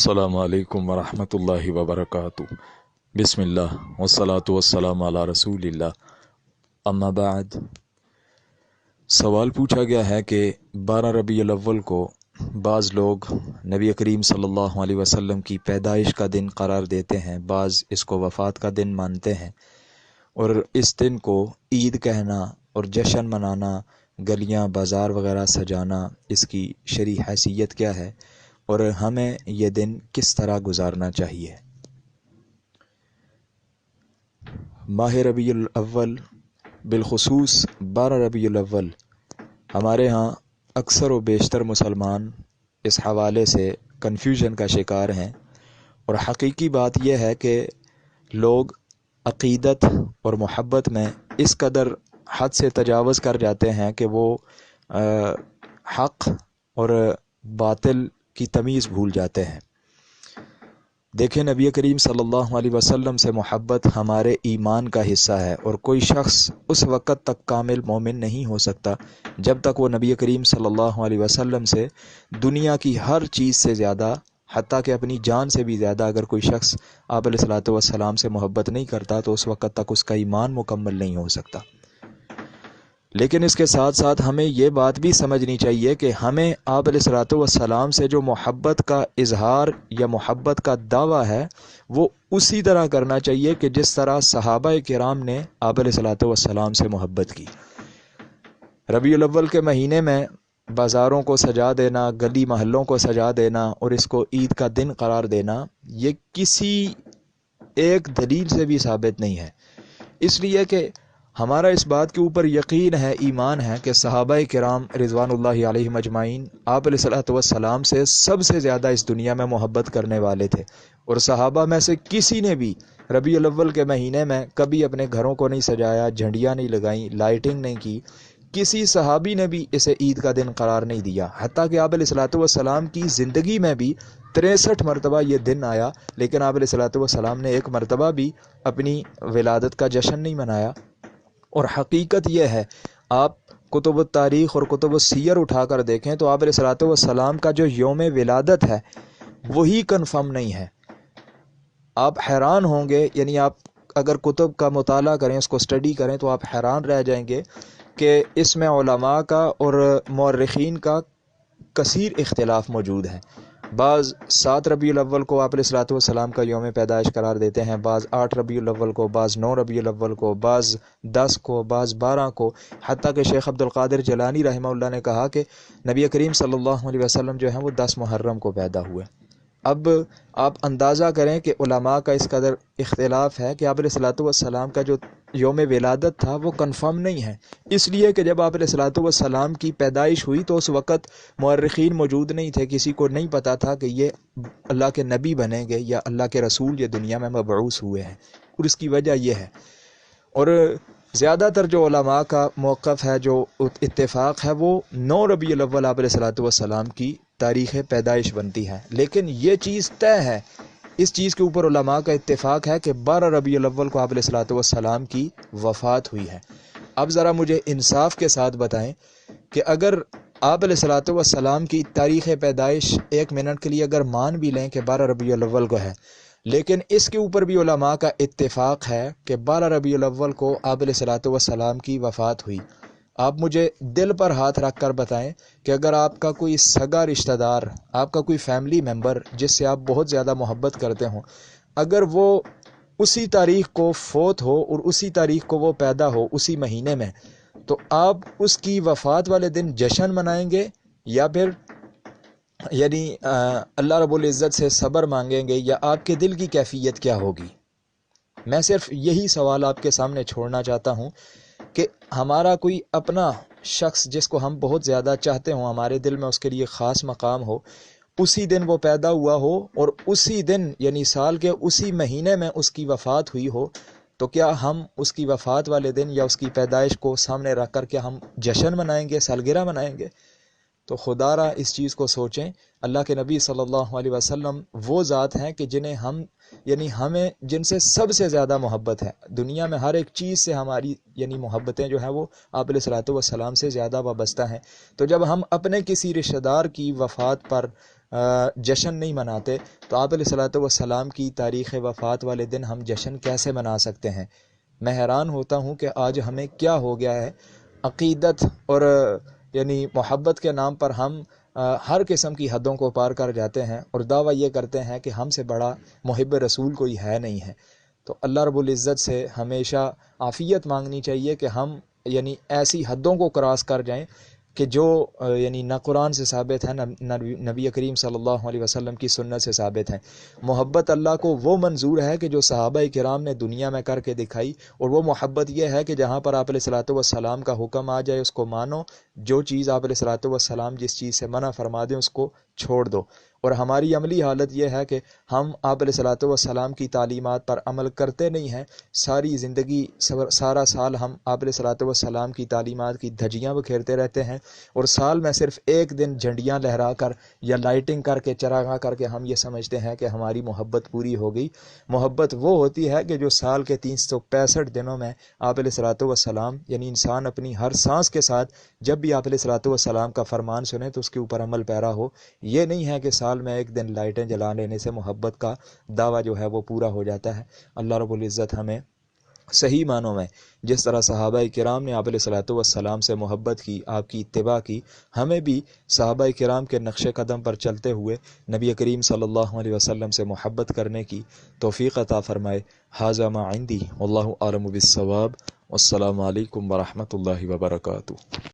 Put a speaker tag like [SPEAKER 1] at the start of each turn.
[SPEAKER 1] السلام علیکم ورحمۃ اللہ وبرکاتہ۔ بسم اللہ والصلاۃ والسلام علی رسول اللہ، اما بعد۔ سوال پوچھا گیا ہے کہ 12 ربیع الاول کو بعض لوگ نبی کریم صلی اللہ علیہ وسلم کی پیدائش کا دن قرار دیتے ہیں، بعض اس کو وفات کا دن مانتے ہیں، اور اس دن کو عید کہنا اور جشن منانا، گلیاں بازار وغیرہ سجانا، اس کی شرعی حیثیت کیا ہے اور ہمیں یہ دن کس طرح گزارنا چاہیے۔ ماہ ربیع الاول، بالخصوص 12 ربیع الاول، ہمارے ہاں اکثر و بیشتر مسلمان اس حوالے سے کنفیوژن کا شکار ہیں، اور حقیقی بات یہ ہے کہ لوگ عقیدت اور محبت میں اس قدر حد سے تجاوز کر جاتے ہیں کہ وہ حق اور باطل کی تمیز بھول جاتے ہیں۔ دیکھیں، نبی کریم صلی اللہ علیہ وسلم سے محبت ہمارے ایمان کا حصہ ہے، اور کوئی شخص اس وقت تک کامل مومن نہیں ہو سکتا جب تک وہ نبی کریم صلی اللہ علیہ وسلم سے دنیا کی ہر چیز سے زیادہ، حتیٰ کہ اپنی جان سے بھی زیادہ، اگر کوئی شخص آپ علیہ الصلوۃ والسلام سے محبت نہیں کرتا تو اس وقت تک اس کا ایمان مکمل نہیں ہو سکتا۔ لیکن اس کے ساتھ ساتھ ہمیں یہ بات بھی سمجھنی چاہیے کہ ہمیں آپ علیہ الصلوۃ والسلام سے جو محبت کا اظہار یا محبت کا دعویٰ ہے وہ اسی طرح کرنا چاہیے کہ جس طرح صحابہ کرام نے آپ علیہ الصلوۃ والسلام سے محبت کی۔ ربیع الاول کے مہینے میں بازاروں کو سجا دینا، گلی محلوں کو سجا دینا اور اس کو عید کا دن قرار دینا، یہ کسی ایک دلیل سے بھی ثابت نہیں ہے، اس لیے کہ ہمارا اس بات کے اوپر یقین ہے، ایمان ہے کہ صحابہ کرام رضوان اللہ علیہم اجمعین آپ علیہ الصلوۃ والسلام سے سب سے زیادہ اس دنیا میں محبت کرنے والے تھے، اور صحابہ میں سے کسی نے بھی ربیع الاول کے مہینے میں کبھی اپنے گھروں کو نہیں سجایا، جھنڈیاں نہیں لگائیں، لائٹنگ نہیں کی، کسی صحابی نے بھی اسے عید کا دن قرار نہیں دیا، حتیٰ کہ آپ علیہ الصلوۃ والسلام کی زندگی میں بھی 63 مرتبہ یہ دن آیا، لیکن آپ علیہ الصلوۃ والسلام نے ایک مرتبہ بھی اپنی ولادت کا جشن نہیں منایا۔ اور حقیقت یہ ہے، آپ کتب التاریخ اور کتب السیر اٹھا کر دیکھیں تو آپ علیہ الصلوۃ والسلام کا جو یوم ولادت ہے وہی کنفرم نہیں ہے۔ آپ حیران ہوں گے، یعنی آپ اگر کتب کا مطالعہ کریں، اس کو اسٹڈی کریں، تو آپ حیران رہ جائیں گے کہ اس میں علماء کا اور مورخین کا کثیر اختلاف موجود ہے۔ بعض 7 ربیع الاول کو آپ علیہ الصلوۃ والسلام کا یوم پیدائش قرار دیتے ہیں، بعض 8 ربیع الاول کو، بعض 9 ربیع الاول کو، بعض 10 کو، بعض 12 کو، حتیٰ کہ شیخ عبد القادر جیلانی رحمہ اللہ نے کہا کہ نبی کریم صلی اللہ علیہ وسلم جو ہیں وہ 10 محرم کو پیدا ہوئے۔ اب آپ اندازہ کریں کہ علماء کا اس قدر اختلاف ہے کہ آپ علیہ الصلوۃ والسلام کا جو یوم ولادت تھا وہ کنفرم نہیں ہے، اس لیے کہ جب آپ علیہ الصلوۃ والسلام کی پیدائش ہوئی تو اس وقت مورخین موجود نہیں تھے، کسی کو نہیں پتا تھا کہ یہ اللہ کے نبی بنیں گے یا اللہ کے رسول یہ دنیا میں مبعوث ہوئے ہیں، اور اس کی وجہ یہ ہے۔ اور زیادہ تر جو علماء کا موقف ہے، جو اتفاق ہے، وہ 9 ربیع الاول آپ علیہ الصلوۃ والسلام کی تاریخ پیدائش بنتی ہے، لیکن یہ چیز طے ہے، اس چیز کے اوپر علماء کا اتفاق ہے کہ 12 ربیع الاول کو آپ علیہ الصلوۃ والسلام کی وفات ہوئی ہے۔ اب ذرا مجھے انصاف کے ساتھ بتائیں کہ اگر آپ علیہ الصلوۃ والسلام کی تاریخ پیدائش ایک منٹ کے لیے اگر مان بھی لیں کہ 12 ربیع الاول کو ہے، لیکن اس کے اوپر بھی علماء کا اتفاق ہے کہ 12 ربیع الاول کو آپ علیہ الصلوۃ والسلام کی وفات ہوئی۔ آپ مجھے دل پر ہاتھ رکھ کر بتائیں کہ اگر آپ کا کوئی سگا رشتہ دار، آپ کا کوئی فیملی ممبر جس سے آپ بہت زیادہ محبت کرتے ہوں، اگر وہ اسی تاریخ کو فوت ہو اور اسی تاریخ کو وہ پیدا ہو اسی مہینے میں، تو آپ اس کی وفات والے دن جشن منائیں گے یا پھر یعنی اللہ رب العزت سے صبر مانگیں گے، یا آپ کے دل کی کیفیت کیا ہوگی؟ میں صرف یہی سوال آپ کے سامنے چھوڑنا چاہتا ہوں کہ ہمارا کوئی اپنا شخص جس کو ہم بہت زیادہ چاہتے ہوں، ہمارے دل میں اس کے لیے خاص مقام ہو، اسی دن وہ پیدا ہوا ہو اور اسی دن یعنی سال کے اسی مہینے میں اس کی وفات ہوئی ہو، تو کیا ہم اس کی وفات والے دن یا اس کی پیدائش کو سامنے رکھ کر کیا ہم جشن منائیں گے، سالگرہ منائیں گے؟ تو خدا را اس چیز کو سوچیں۔ اللہ کے نبی صلی اللہ علیہ وسلم وہ ذات ہیں کہ جنہیں ہم یعنی ہمیں جن سے سب سے زیادہ محبت ہے دنیا میں، ہر ایک چیز سے ہماری یعنی محبتیں جو ہیں وہ آپ علیہ الصلوۃ والسلام سے زیادہ وابستہ ہیں۔ تو جب ہم اپنے کسی رشتہ دار کی وفات پر جشن نہیں مناتے تو آپ علیہ الصلوۃ والسلام کی تاریخ وفات والے دن ہم جشن کیسے منا سکتے ہیں؟ میں حیران ہوتا ہوں کہ آج ہمیں کیا ہو گیا ہے، عقیدت اور یعنی محبت کے نام پر ہم ہر قسم کی حدوں کو پار کر جاتے ہیں اور دعویٰ یہ کرتے ہیں کہ ہم سے بڑا محب رسول کوئی ہے نہیں ہے۔ تو اللہ رب العزت سے ہمیشہ عافیت مانگنی چاہیے کہ ہم یعنی ایسی حدوں کو کراس کر جائیں کہ جو یعنی نہ قرآن سے ثابت ہے نہ نبی کریم صلی اللہ علیہ وسلم کی سنت سے ثابت ہے۔ محبت اللہ کو وہ منظور ہے کہ جو صحابہ کرام نے دنیا میں کر کے دکھائی، اور وہ محبت یہ ہے کہ جہاں پر آپ علیہ الصلوۃ والسلام کا حکم آ جائے اس کو مانو، جو چیز آپ علیہ الصلوۃ والسلام جس چیز سے منع فرما دیں اس کو چھوڑ دو۔ اور ہماری عملی حالت یہ ہے کہ ہم آپ علیہ الصلوۃ والسلام کی تعلیمات پر عمل کرتے نہیں ہیں، ساری زندگی سارا سال ہم آپ علیہ الصلوۃ والسلام کی تعلیمات کی دھجیاں بکھیرتے رہتے ہیں، اور سال میں صرف ایک دن جھنڈیاں لہرا کر یا لائٹنگ کر کے چراغاں کر کے ہم یہ سمجھتے ہیں کہ ہماری محبت پوری ہو گئی۔ محبت وہ ہوتی ہے کہ جو سال کے 365 دنوں میں آپ علیہ الصلوۃ والسلام یعنی انسان اپنی ہر سانس کے ساتھ جب بھی آپ علیہ الصلوۃ والسلام کا فرمان سنے تو اس کے اوپر عمل پیرا ہو۔ یہ نہیں ہے کہ سال میں ایک دن لائٹیں جلا لینے سے محبت کا دعویٰ جو ہے وہ پورا ہو جاتا ہے۔ اللہ رب العزت ہمیں صحیح معنوں میں جس طرح صحابہ کرام نے آپ علیہ الصلوۃ والسلام سے محبت کی، آپ کی اتباع کی، ہمیں بھی صحابہ کرام کے نقش قدم پر چلتے ہوئے نبی کریم صلی اللہ علیہ وسلم سے محبت کرنے کی توفیق عطا فرمائے۔ ھذا ما عندی واللہ اعلم بالصواب، والسلام علیکم ورحمۃ اللہ وبرکاتہ۔